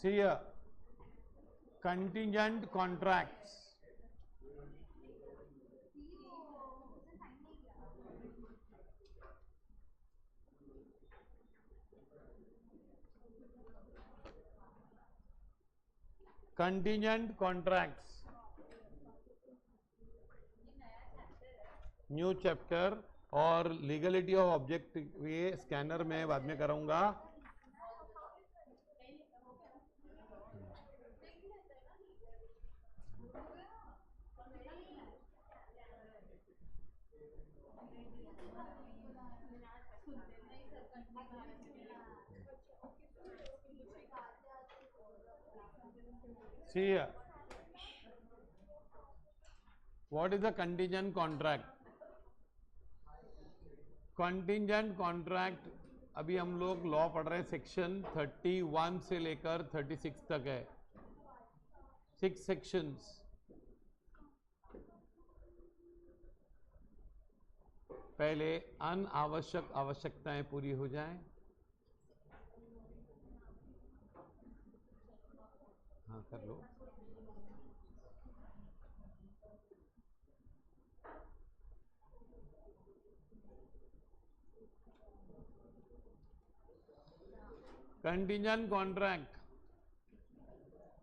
See here, contingent contracts. Contingent contracts, new chapter, और legality of object ये scanner में बाद में करूंगा. See here, what is a contingent contract? Contingent contract अभी हम लोग लॉ पढ़ रहे हैं, सेक्शन 31 से लेकर 36 तक है, 6 सेक्शंस. पहले अनावश्यक आवश्यकताएं पूरी हो जाएं. हाँ कर लो. Contingent contract.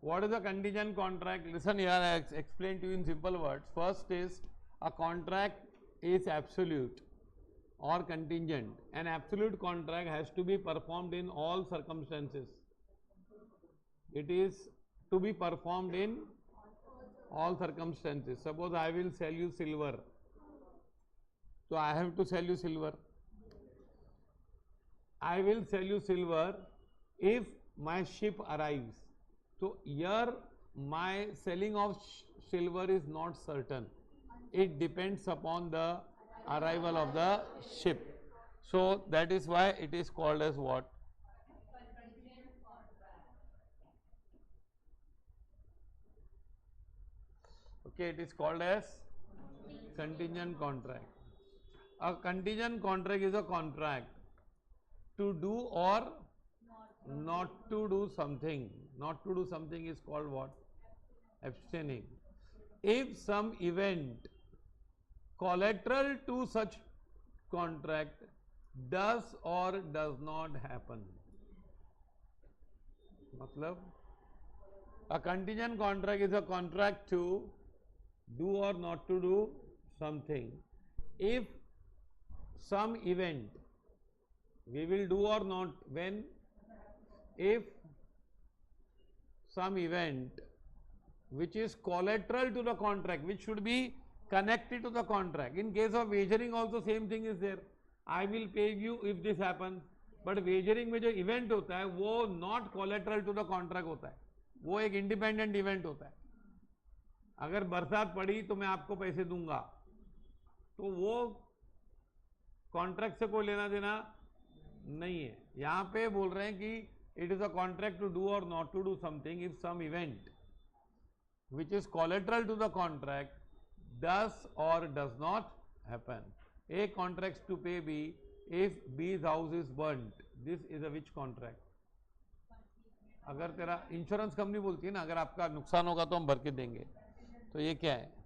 What is a contingent contract? Listen here, I explain to you in simple words. First is, a contract is absolute or contingent. An absolute contract has to be performed in all circumstances. It is to be performed in all circumstances. Suppose I will sell you silver, so I have to sell you silver. I will sell you silver if my ship arrives. So here my selling of silver is not certain. It depends upon the arrival of the ship. So that is why it is called as what? Okay, it is called as contingent contract. A contingent contract is a contract to do or not to do something. Not to do something is called what? Abstaining. If some event collateral to such contract does or does not happen. मतलब a contingent contract is a contract to do or not to do something. If some event, we will do or not when, if some event which is collateral to the contract, which should be connected to the contract. In case of wagering also same thing is there. I will pay you if this happens. But wagering में जो event होता है वो not collateral to the contract होता है, वो एक independent event होता है. अगर बरसात पड़ी तो मैं आपको पैसे दूंगा, तो वो कॉन्ट्रैक्ट से कोई लेना देना नहीं है. यहाँ पे बोल रहे हैं कि it is a contract to do or not to do something if some event which is collateral to the contract does or does not happen. A contract to pay B if B's house is burned. This is a which contract? अगर तेरा insurance company बोलती है ना, अगर आपका नुकसान होगा तो हम भर के देंगे, तो ये क्या है?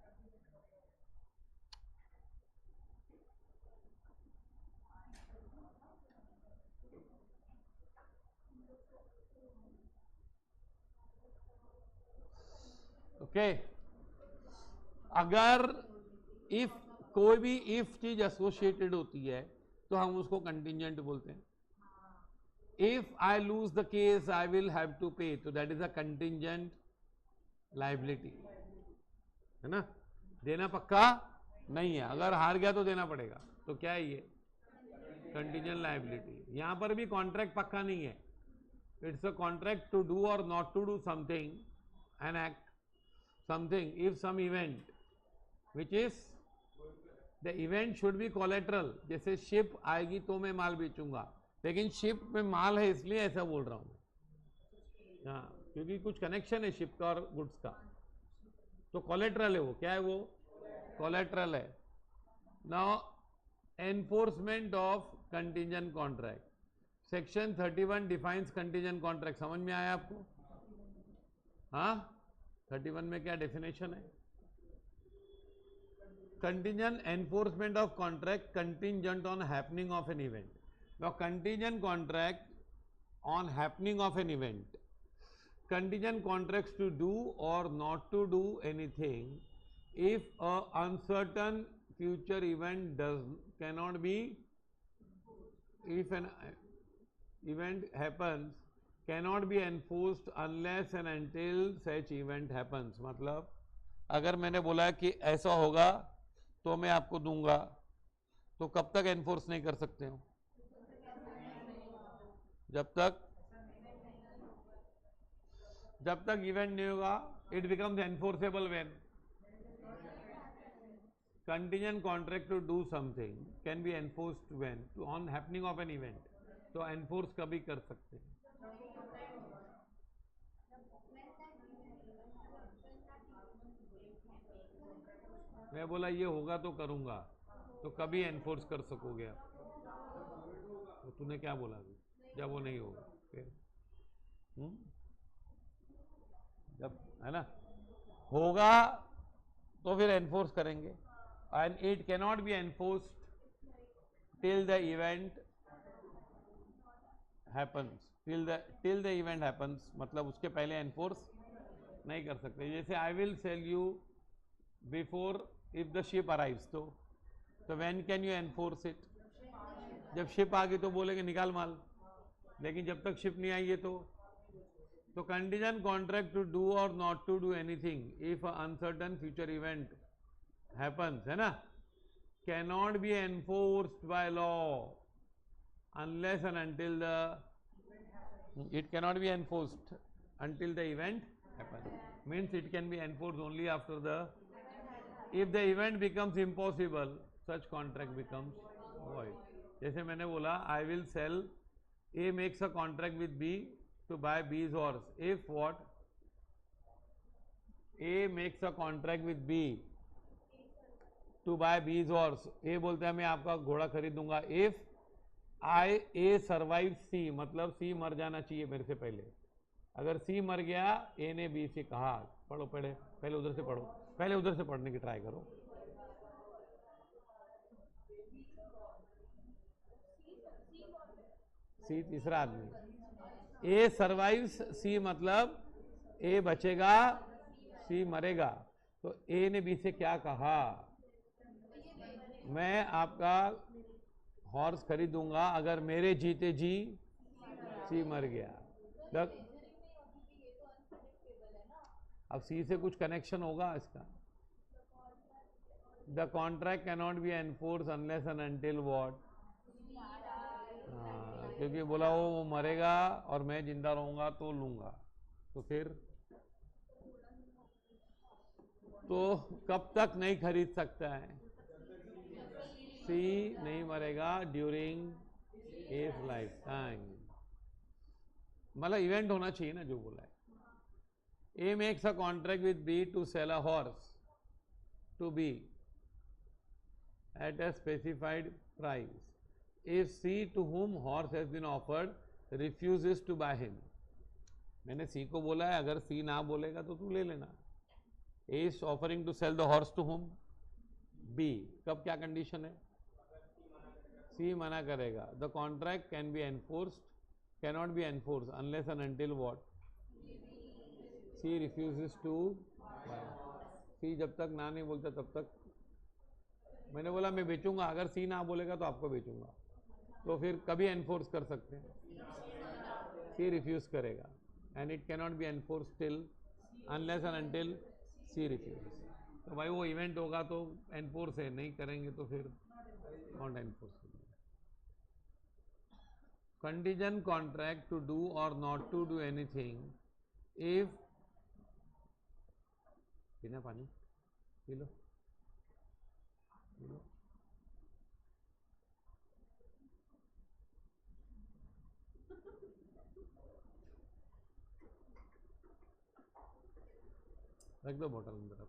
ओके. अगर इफ कोई भी इफ चीज एसोसिएटेड होती है तो हम उसको कंटिंजेंट बोलते हैं. If I lose the case I will have to pay, तो that is a contingent liability, है ना. देना पक्का नहीं है, अगर हार गया तो देना पड़ेगा, तो क्या है ये? Contingent liability. यहां पर भी कॉन्ट्रैक्ट पक्का नहीं है. It's a contract to do or not to do something, an act something if some event which is the event should be collateral. जैसे शिप आएगी तो मैं माल बेचूंगा, लेकिन शिप में माल है इसलिए ऐसा बोल रहा हूं. हाँ, क्योंकि कुछ कनेक्शन है शिप का और गुड्स का, तो कोलेट्रल है वो. क्या है वो? कोलेट्रल है. Now enforcement of contingent contract. Section 31 defines contingent contract. समझ में आया आपको? हाँ 31 में क्या डेफिनेशन है? Contingent enforcement of contract contingent on happening of an event. The contingent contract on happening of an event. Contingent contracts to do or not to do anything if a uncertain future event cannot be, if an event happens cannot be enforced unless and until such event happens. मतलब अगर मैंने बोला कि ऐसा होगा तो मैं आपको दूंगा, तो कब तक एनफोर्स नहीं कर सकते हो? जब तक इवेंट नहीं होगा. It becomes enforceable when contingent contract to do something can be enforced when on happening of an event. तो एनफोर्स कभी कर सकते हैं. मैं बोला ये होगा तो करूंगा, तो कभी एनफोर्स कर सकोगे आप? तो तूने क्या बोला अभी? जब वो नहीं होगा फिर जब है ना होगा तो फिर एनफोर्स करेंगे. And it cannot be enforced till the event happens. Till the event happens मतलब उसके पहले एनफोर्स नहीं कर सकते. जैसे I will sell you before if the ship arrives, तो when can you enforce it? जब शिप आ गई तो बोलेंगे निकाल माल, लेकिन जब तक शिप नहीं आई है तो contingent contract to do or not to do anything if uncertain future event happens, है ना, cannot be enforced by law unless and until the it cannot be enforced until the event happens. Means it can be enforced only after the, if the event becomes impossible, such contract becomes void. जैसे मैंने बोला I will sell, A makes a contract with B to buy B's horse. If what? A makes a contract with B to buy B's horse. A बोलता है मैं आपका घोड़ा खरीद दूंगा. If A survives C, मतलब C मर जाना चाहिए मेरे से पहले. अगर C मर गया, A ने B से कहा पढ़ो पहले उधर से पढ़ो, पहले उधर से पढ़ने की ट्राई करो. C तीसरा आदमी. A सर्वाइव्स C मतलब A बचेगा, C मरेगा. तो A ने B से क्या कहा? मैं आपका हॉर्स खरीदूंगा अगर मेरे जीते जी C मर गया. अब सी से कुछ कनेक्शन होगा इसका. The contract cannot be enforce unless and until what, क्योंकि बोला वो मरेगा और मैं जिंदा रहूंगा तो लूंगा. तो फिर तो कब तक नहीं खरीद सकता है? सी नहीं मरेगा ड्यूरिंग हिज लाइफ टाइम. मतलब इवेंट होना चाहिए ना जो बोला है. A makes a contract with B to sell a horse to B at a specified price. If C, to whom horse has been offered, refuses to buy him. मैंने C को बोला है अगर C ना बोलेगा तो तू ले लेना. A is offering to sell the horse to whom? B. कब क्या कंडीशन है? C मना करेगा. The contract can be enforced, cannot be enforced unless and until what? C refuses to buy. C जब तक ना नहीं बोलता तब तक. मैंने बोला मैं बेचूंगा, अगर C ना बोलेगा तो आपको बेचूंगा. तो फिर कभी एनफोर्स कर सकते हैं? C रिफ्यूज करेगा. And it cannot be enforce till unless and until C refuse. तो भाई वो इवेंट होगा तो एनफोर्स है, नहीं करेंगे तो फिर not enforce. Contingent contract to do or not to do anything if, पीना पानी पी लो. रख दो बोतल अंदर,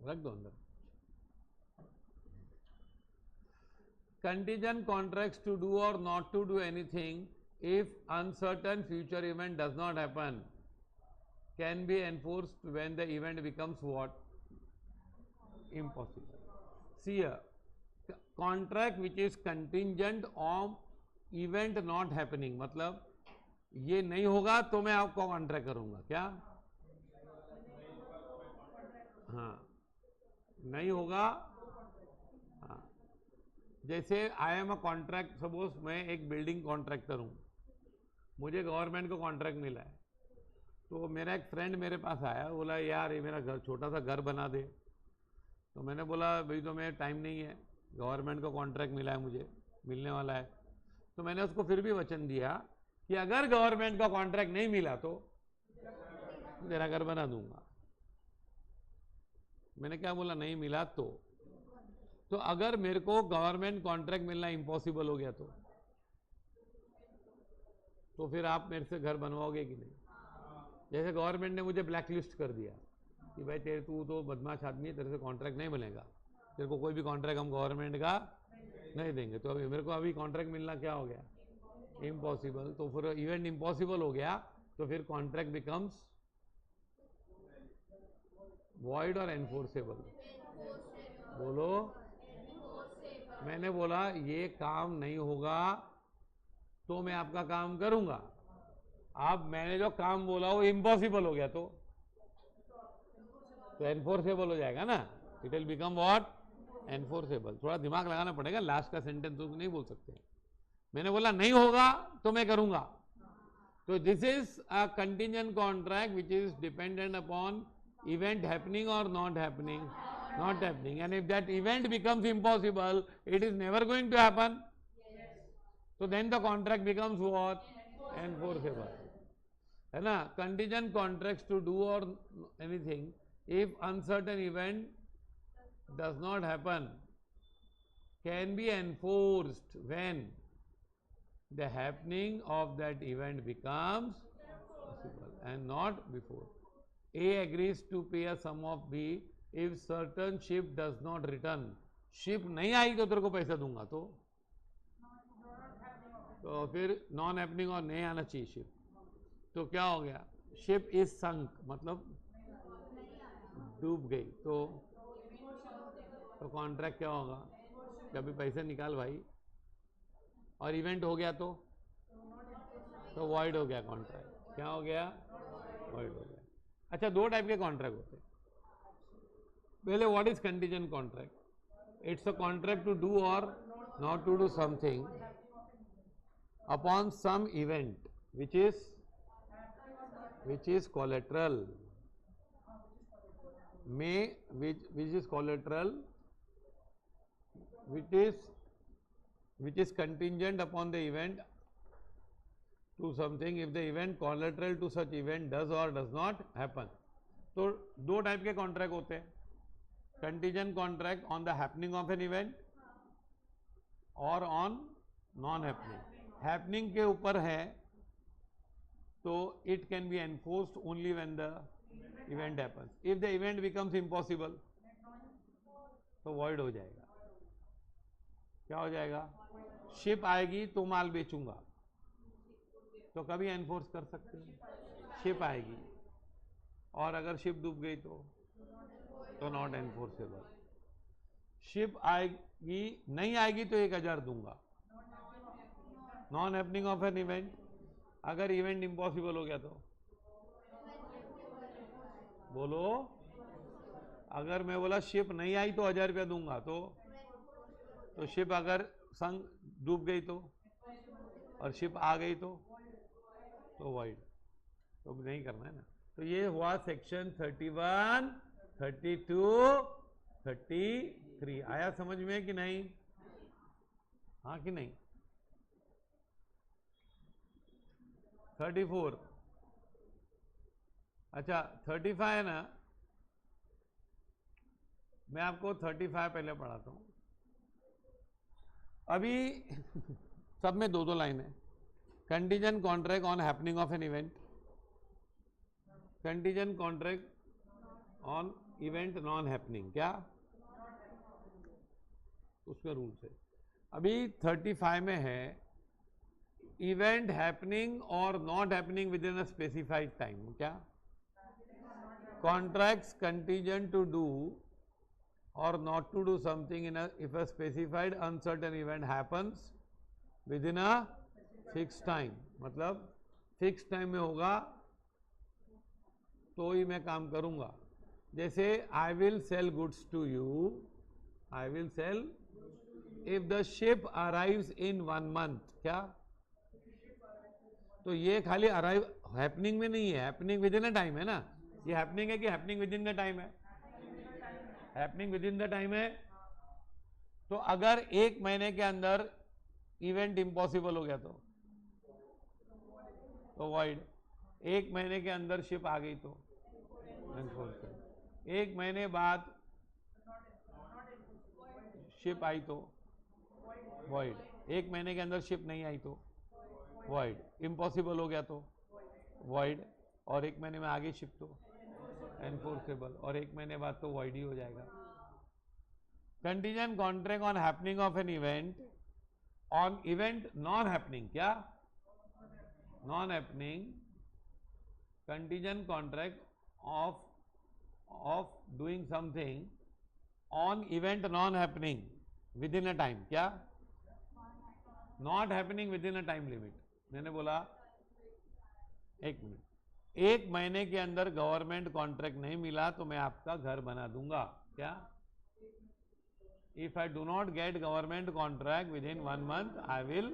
रख दो अंदर. Contingent contracts to do or not to do anything if uncertain future event does not happen, can be enforced when the event becomes what? Impossible. See here, contract which is contingent on event not happening, मतलब ये नहीं होगा तो मैं आपको contract करूंगा, क्या? हाँ, नहीं होगा। हाँ, जैसे I am a contract, suppose मैं एक बिल्डिंग कॉन्ट्रैक्टर हूँ, मुझे गवर्नमेंट को कॉन्ट्रैक्ट मिला है, तो मेरा एक फ्रेंड मेरे पास आया, बोला यार ये मेरा घर, छोटा सा घर बना दे। तो मैंने बोला भाई तो मेरे टाइम नहीं है, गवर्नमेंट को कॉन्ट्रैक्ट मिला है, मुझे मिलने वाला है। तो मैंने उसको फिर भी वचन दिया कि अगर गवर्नमेंट का कॉन्ट्रैक्ट नहीं मिला तो तेरा घर बना दूंगा। मैंने क्या बोला? नहीं मिला तो अगर मेरे को गवर्नमेंट कॉन्ट्रैक्ट मिलना इम्पॉसिबल हो गया तो फिर आप मेरे से घर बनवाओगे कि नहीं? जैसे गवर्नमेंट ने मुझे ब्लैकलिस्ट कर दिया कि भाई तू तो बदमाश आदमी है, तेरे से कॉन्ट्रैक्ट नहीं बनेगा, तेरे को कोई भी कॉन्ट्रैक्ट हम गवर्नमेंट का नहीं देंगे, तो अभी मेरे को अभी कॉन्ट्रैक्ट मिलना क्या हो गया? इम्पॉसिबल। तो फिर इवेंट इम्पॉसिबल हो गया तो फिर कॉन्ट्रैक्ट बिकम्स वॉइड और एनफोर्सेबल। बोलो। मैंने बोला ये काम नहीं होगा तो मैं आपका काम करूंगा, अब मैंने जो काम बोला वो इम्पॉसिबल हो गया तो एनफोर्सेबल हो जाएगा ना, it will become what? Enforceable. थोड़ा दिमाग लगाना पड़ेगा, लास्ट का सेंटेंस तो नहीं बोल सकते। मैंने बोला नहीं होगा तो मैं करूंगा, तो this is a contingent contract which is dependent upon event happening or not happening, not happening, and if that event becomes impossible, it is never going to happen, so then the contract becomes what? Enforceable, है ना? Contingent contracts to do or anything if uncertain event does not happen can be enforced when the happening of that event becomes possible and not before. A agrees to pay a sum of B if certain ship does not return. Ship नहीं आई तो तेरे को पैसा दूंगा, तो फिर non happening और नहीं आना चाहिए शिप, तो क्या हो गया? शिप इज संक, मतलब डूब गई, तो कॉन्ट्रैक्ट क्या होगा? कभी पैसे निकाल भाई, और इवेंट हो गया तो वॉइड हो गया कॉन्ट्रैक्ट। क्या हो गया? वॉइड हो गया। अच्छा, दो टाइप के कॉन्ट्रैक्ट होते हैं। पहले what is contingent contract? It's a contract to do or not to do something upon some event which is collateral, which is collateral, which is contingent upon the event to something if the event collateral to such event does or does not happen. तो दो type के contract होते हैं, contingent contract on the happening of an event और on non happening. Happening के ऊपर है तो it can be enforced only when the event happens. If the event becomes impossible तो वॉइड हो जाएगा। क्या हो जाएगा? शिप आएगी तो माल बेचूंगा, तो कभी एनफोर्स कर सकते हैं। शिप आएगी, और अगर शिप डूब गई तो नॉट एनफोर्सेबल। शिप आएगी, नहीं आएगी तो 1000 दूंगा, non happening of an event. अगर इवेंट इम्पॉसिबल हो गया तो बोलो। अगर मैं बोला शिप नहीं आई तो 1000 रुपया दूंगा, तो शिप अगर संग डूब गई तो, और शिप आ गई तो वॉइड, तो नहीं करना है ना। तो ये हुआ सेक्शन 31, 32, 33। आया समझ में कि नहीं? हाँ कि नहीं? 34। अच्छा 35 है ना, मैं आपको 35 पहले पढ़ाता हूं। अभी सब में दो लाइन है। Contingent contract on happening of an event, contingent contract on event non happening, क्या उसमें रूल्स है। अभी 35 में है event happening or not happening within a specified time, क्या? Contracts contingent to do or not to do something in if a specified uncertain event happens within a fix time, मतलब fix time में होगा तो ही मैं काम करूंगा। जैसे I will cell goods to you, I will sell if the ship arrives in 1 month, क्या? तो ये खाली अराइव हैपनिंग में नहीं है, happening within a time है ना, ये हैपनिंग है कि happening within the time है? Happening within the time है। तो अगर 1 महीने के अंदर इवेंट इम्पॉसिबल हो गया तो वॉइड। 1 महीने के अंदर शिप आ गई तो एनफोर्स। 1 महीने बाद शिप आई तो वॉइड। 1 महीने के अंदर शिप नहीं आई तो वॉइड। इम्पॉसिबल हो गया तो वॉइड, और 1 महीने में आगे शिप तो एनफोर्सेबल, और 1 महीने बाद तो वॉइड ही हो जाएगा। Contingent contract on happening of an event, on event non happening, क्या? Non happening, contingent contract of doing something on event non happening within a time, क्या? Not happening within a time limit. मैंने बोला 1 minute, 1 महीने के अंदर government contract नहीं मिला तो मैं आपका घर बना दूंगा, क्या? If I do not gate government contract with in 1 month I will,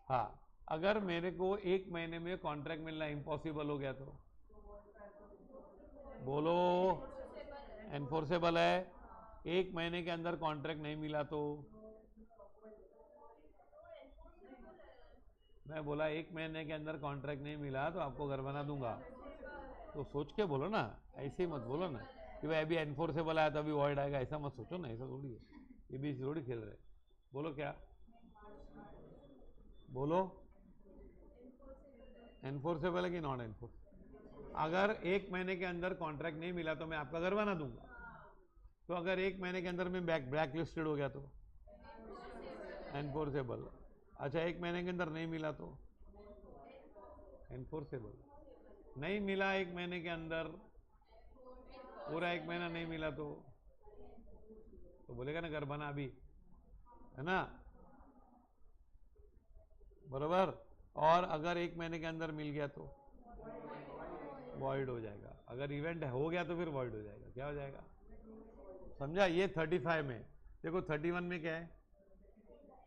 हाँ, अगर मेरे को 1 महीने में कॉन्ट्रैक्ट मिलना इम्पॉसिबल हो गया तो बोलो एनफोर्सेबल है। 1 महीने के अंदर कॉन्ट्रैक्ट नहीं मिला तो मैं बोला 1 महीने के अंदर कॉन्ट्रैक्ट नहीं मिला तो आपको घर बना दूंगा। तो सोच के बोलो ना, ऐसे ही मत बोलो ना कि भाई अभी एनफोर्सेबल आया तो अभी वॉइड आएगा, ऐसा मत सोचो ना, ऐसा थोड़ी है, ये बीच थोड़ी खेल रहे। बोलो क्या? बोलो एनफोर्सेबल है कि नॉन एनफोर्स? अगर 1 महीने के अंदर कॉन्ट्रैक्ट नहीं मिला तो मैं आपका घर बना दूंगा। तो अगर 1 महीने के अंदर मैं ब्लैक लिस्टेड हो गया तो एनफोर्सेबल। अच्छा, 1 महीने के अंदर नहीं मिला तो एनफोर्सेबल। नहीं मिला 1 महीने के अंदर, पूरा 1 महीना नहीं मिला तो बोलेगा ना घर बना अभी, है ना, बराबर। और अगर 1 महीने के अंदर मिल गया तो वॉइड हो जाएगा। अगर इवेंट हो गया तो फिर वॉइड हो जाएगा, क्या हो जाएगा? समझा? ये 35 में। देखो 31 में क्या है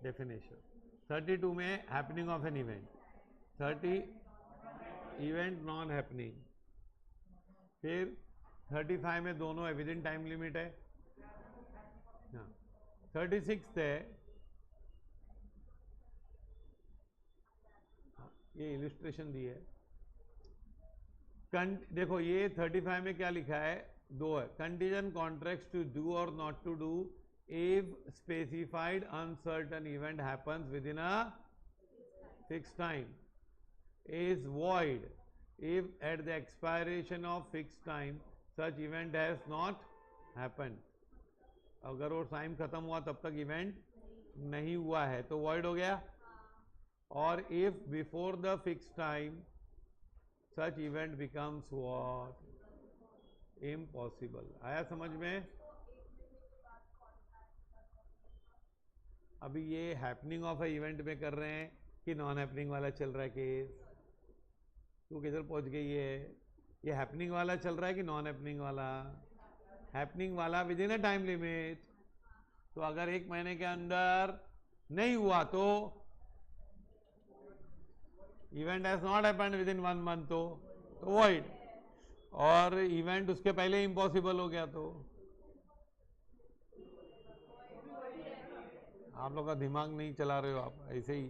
डेफिनेशन, 32 में happening of an event, 30 event non happening, फिर 35 में दोनों है विद इन टाइम लिमिट है, हाँ। 36 है, ये इलिस्ट्रेशन दी है। देखो ये 35 में क्या लिखा है, 2 है, contingent contracts to do or not to do if specified uncertain event happens within a fixed time is void if at the expiration of fixed time such event has not happened। अगर वो time खत्म हुआ तब तक event नहीं हुआ है तो void हो गया। और if before the fixed time such event becomes what? Impossible। आया समझ में? अभी ये हैपनिंग ऑफ अ इवेंट में कर रहे हैं कि नॉन हैपनिंग वाला चल रहा है केस? तू किधर पहुंच गई है? ये हैपनिंग वाला चल रहा है कि नॉन हैपनिंग वाला? हैपनिंग वाला with in a time limit. तो अगर 1 महीने के अंदर नहीं हुआ तो event has not happened with in 1 month तो वॉइड, और इवेंट उसके पहले इम्पॉसिबल हो गया तो आप लोग का दिमाग नहीं चला रहे हो आप, ऐसे ही।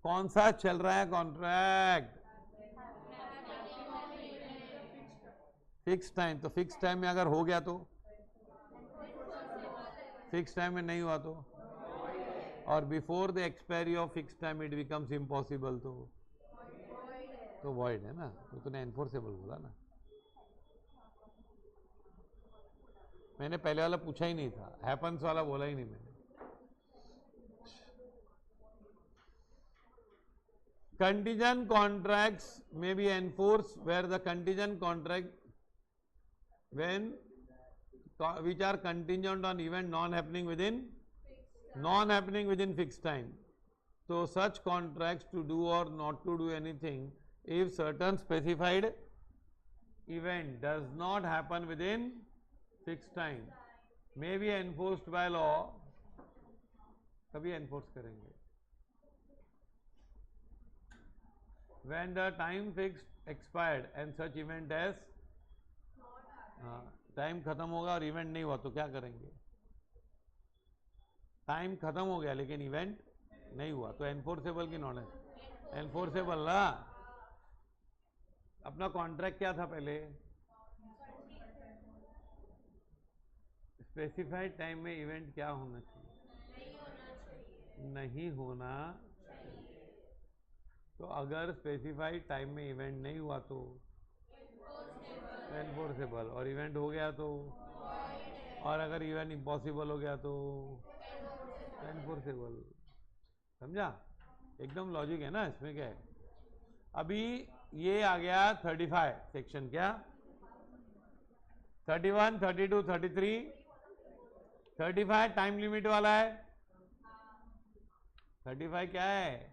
कौन सा चल रहा है कॉन्ट्रैक्ट? Fix time. तो फिक्स टाइम में अगर हो गया तो, फिक्स टाइम में नहीं हुआ तो, और before the expiry of fix time it becomes impossible तो वॉइड है ना। तो तूने एनफोर्सेबल बोला ना, मैंने पहले वाला पूछा ही नहीं था, हैपन्स वाला बोला ही नहीं मैंने। Contingent contracts may be enforced where the contingent contract which are contingent on event non-happening within fixed time. So such contracts to do or not to do anything if certain specified event does not happen within fixed time may be enforced by law. कभी enforce करेंगे when the time fixed expired and such event as time खत्म होगा और event नहीं हुआ तो क्या करेंगे? टाइम खत्म हो गया लेकिन इवेंट नहीं हुआ तो एनफोर्सेबल की नॉन एनफोर्सेबल ना. अपना कॉन्ट्रैक्ट क्या था पहले? स्पेसिफाइड टाइम में इवेंट क्या होना चाहिए? नहीं होना. तो अगर स्पेसिफाइड टाइम में इवेंट नहीं हुआ तो एनफोर्सेबल, और इवेंट हो गया तो, और अगर इवेंट इम्पॉसिबल हो गया तो एनफोर्सेबल. समझा? एकदम लॉजिक है ना इसमें. क्या है अभी ये आ गया 35 सेक्शन. क्या 31, 32, 33, 35 टाइम लिमिट वाला है. 35 क्या है?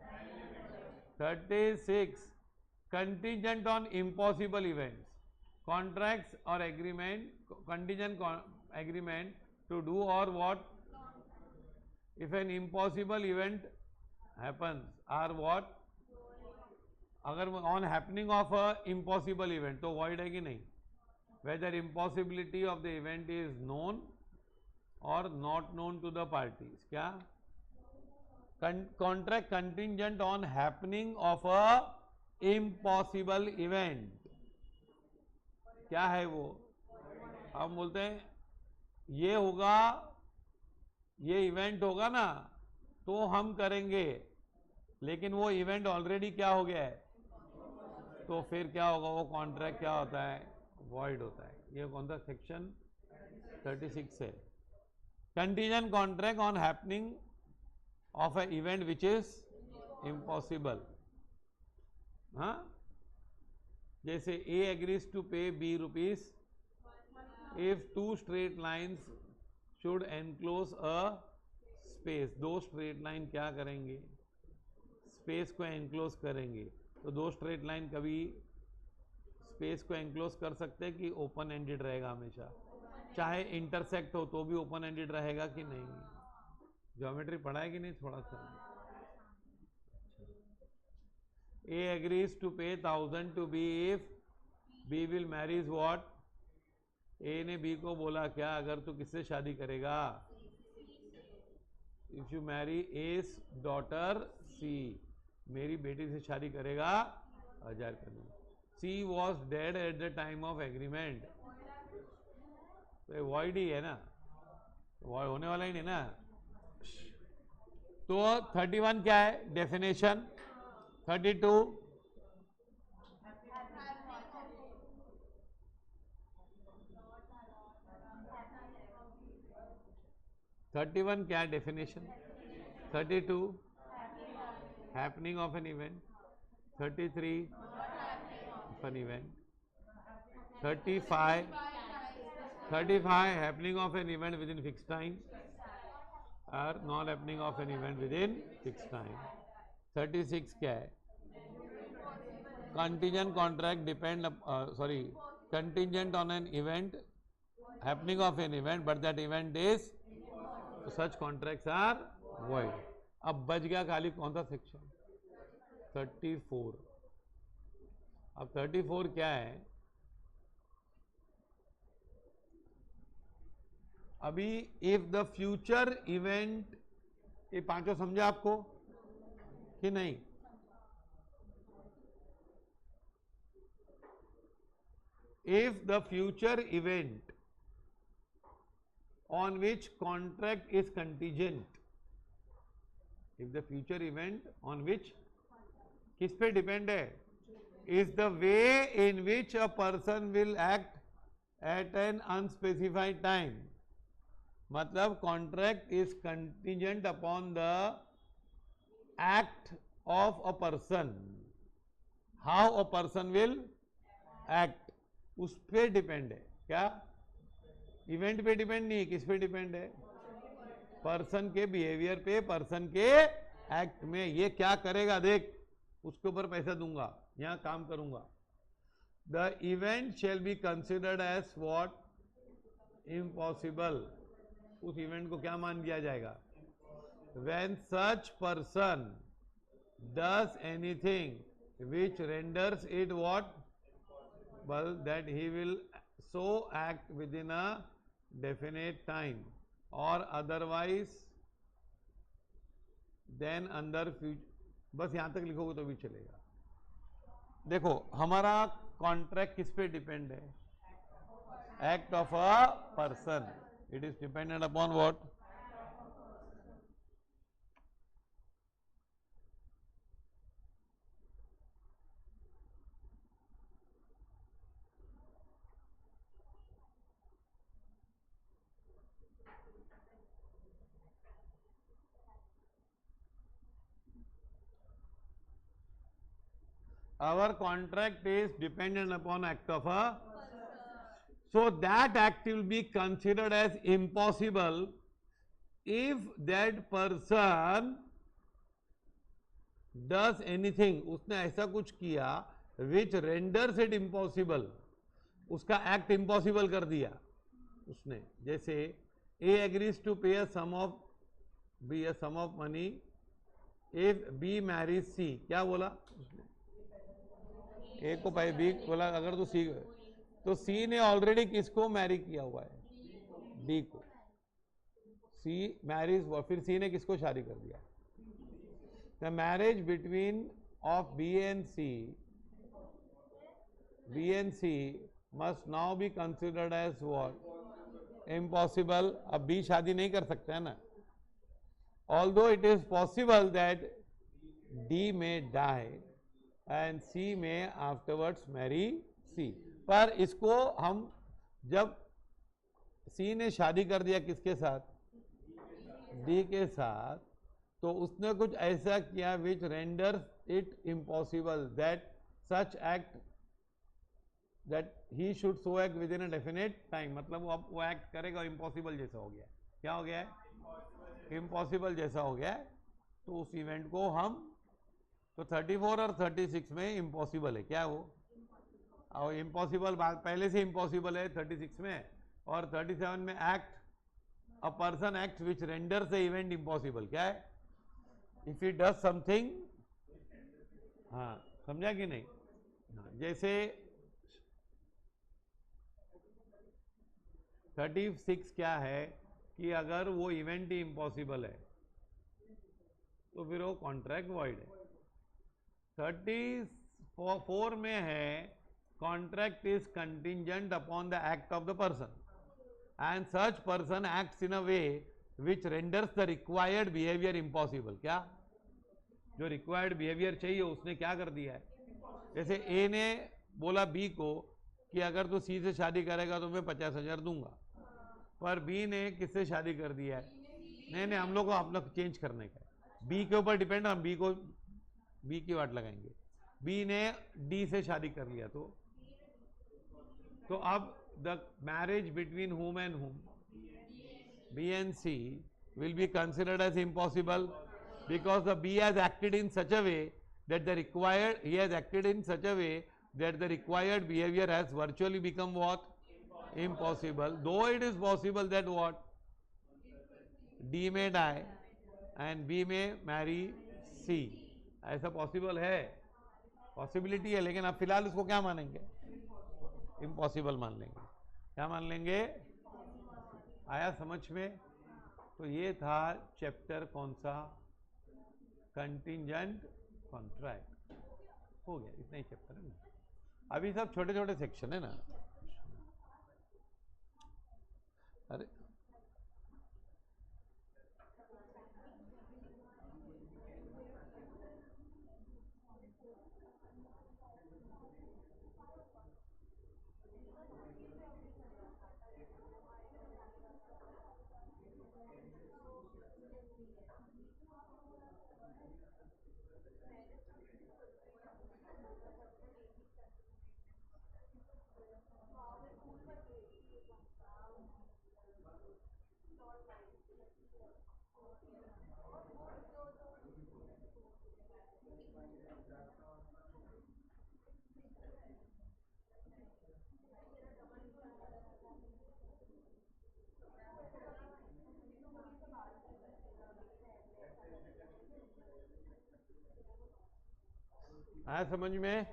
36 contingent on impossible events. Contracts or agreement, contingent agreement to do or what if an impossible event happens are what? अगर on happening of a impossible event तो void है कि नहीं? Whether impossibility of the event is known or not known to the parties. क्या? Contract contingent on happening of a impossible event. क्या है वो? हम बोलते हैं ये होगा, ये इवेंट होगा ना तो हम करेंगे, लेकिन वो इवेंट ऑलरेडी क्या हो गया है, तो फिर क्या होगा? वो कॉन्ट्रैक्ट क्या होता है? वॉइड होता है. ये कौन सा सेक्शन? 36 है. Contingent contract on happening of A event which is impossible. हाँ, जैसे A agrees to pay B rupees if two straight lines should enclose a space. दो स्ट्रेट लाइन क्या करेंगे? स्पेस को एनक्लोज करेंगे. तो दो स्ट्रेट लाइन कभी स्पेस को एनक्लोज कर सकते हैं कि ओपन एंडेड रहेगा हमेशा? चाहे इंटरसेक्ट हो तो भी ओपन एंडेड रहेगा कि नहीं? ज्योमेट्री पढ़ा है कि नहीं थोड़ा सा? A agrees to pay 1000 to B if B will marry what? A ने B को बोला क्या? अगर तू किससे शादी करेगा? If you marry A's daughter C, मेरी बेटी से शादी करेगा 1000 करनी. C was dead at the time of agreement. तो void ही है ना, void होने वाला ही नहीं ना. तो 31 क्या है डेफिनेशन? 32 31 क्या definition? 32 happening of an event. 33 of an event. 35 happening of an event within fix time or non happening of an event within fix time. 36 क्या है? contingent contract depend contingent on an event, happening of an event, but that event is, such contracts are void. अब बच गया खाली कौन सा section? 34. अब 34 क्या है? अभी इफ द फ्यूचर इवेंट, ये पांचों समझा आपको कि नहीं? If the future event on which contract is contingent, if the future event on which किस पे डिपेंड है? is the way in which a person will act at an unspecified time. मतलब contract is contingent upon the act of a person. How a person will act, उस पे depend है। क्या? Event पे depend नहीं है, किस पे डिपेंड है? पर्सन के बिहेवियर पे, पर्सन के एक्ट में। ये क्या करेगा देख, उसके ऊपर पैसा दूंगा, यहां काम करूंगा। The event shall be considered as what? Impossible. उस इवेंट को क्या मान लिया जाएगा? When such person does anything which renders it what? well that he will so act within a definite time or otherwise then under future। बस यहां तक लिखोगे तो भी चलेगा। देखो हमारा कॉन्ट्रैक्ट किस पे डिपेंड है? Act of a person. It is dependent upon what? Our contract is dependent upon act of a, so that act will be considered as impossible if that person does anything, उसने ऐसा कुछ किया which renders it impossible, उसका act impossible कर दिया उसने। जैसे A agrees to pay a sum of B, a sum of money if B marries C। क्या बोला उसने? ए को भाई बी बोला अगर तो सी, तो सी ने ऑलरेडी किसको मैरी किया हुआ है? डी को। सी मैरिज, फिर सी ने किसको शादी कर दिया? The marriage between of B and C must now be considered as what? Impossible. अब बी शादी नहीं कर सकता है ना, although it is possible that D may die and C may afterwards Mary सी। पर इसको हम जब सी ने शादी कर दिया किसके साथ? डी के साथ, तो उसने कुछ ऐसा किया which renders it impossible that such act that he should so act within a definite time. मतलब वो एक्ट करेगा, इम्पॉसिबल जैसा हो गया। क्या हो गया है? इम्पॉसिबल जैसा हो गया है। तो उस इवेंट को हम, तो 34 और 36 में इम्पॉसिबल है। क्या है वो? और इम्पॉसिबल पहले से इम्पॉसिबल है 36 में, और 37 में act, a person act which renders the event impossible. क्या है? इफ ही डज समथिंग, हाँ समझा कि नहीं? हाँ, जैसे 36 क्या है कि अगर वो इवेंट ही इम्पॉसिबल है तो फिर वो कॉन्ट्रैक्ट वॉइड है। 34 में है contract is contingent upon the act of the person and such person acts in a way which renders the required behaviour impossible. क्या? जो रिक्वायर्ड बिहेवियर चाहिए उसने क्या कर दिया है? जैसे ए ने बोला बी को कि अगर तू सी से शादी करेगा तो मैं 50,000 दूंगा, पर बी ने किससे शादी कर दिया है? नहीं, हम लोग को अपना चेंज करने का है, बी के ऊपर डिपेंड, हम बी की वाट लगाएंगे। बी ने डी से शादी कर लिया, तो अब the marriage between whom and whom? B and C will be considered as impossible because the B has acted in such a way that he has acted in such a way that the required behavior has virtually become what? Impossible. Though it is possible that what? D may die and B may marry C. ऐसा possible है, possibility है, लेकिन आप फिलहाल उसको क्या मानेंगे? Impossible मान लेंगे। क्या मान लेंगे? आया समझ में? तो ये था चैप्टर कौन सा? Contingent contract. हो गया, इतना ही चैप्टर है ना। अभी सब छोटे छोटे सेक्शन है ना। अरे आया समझ में?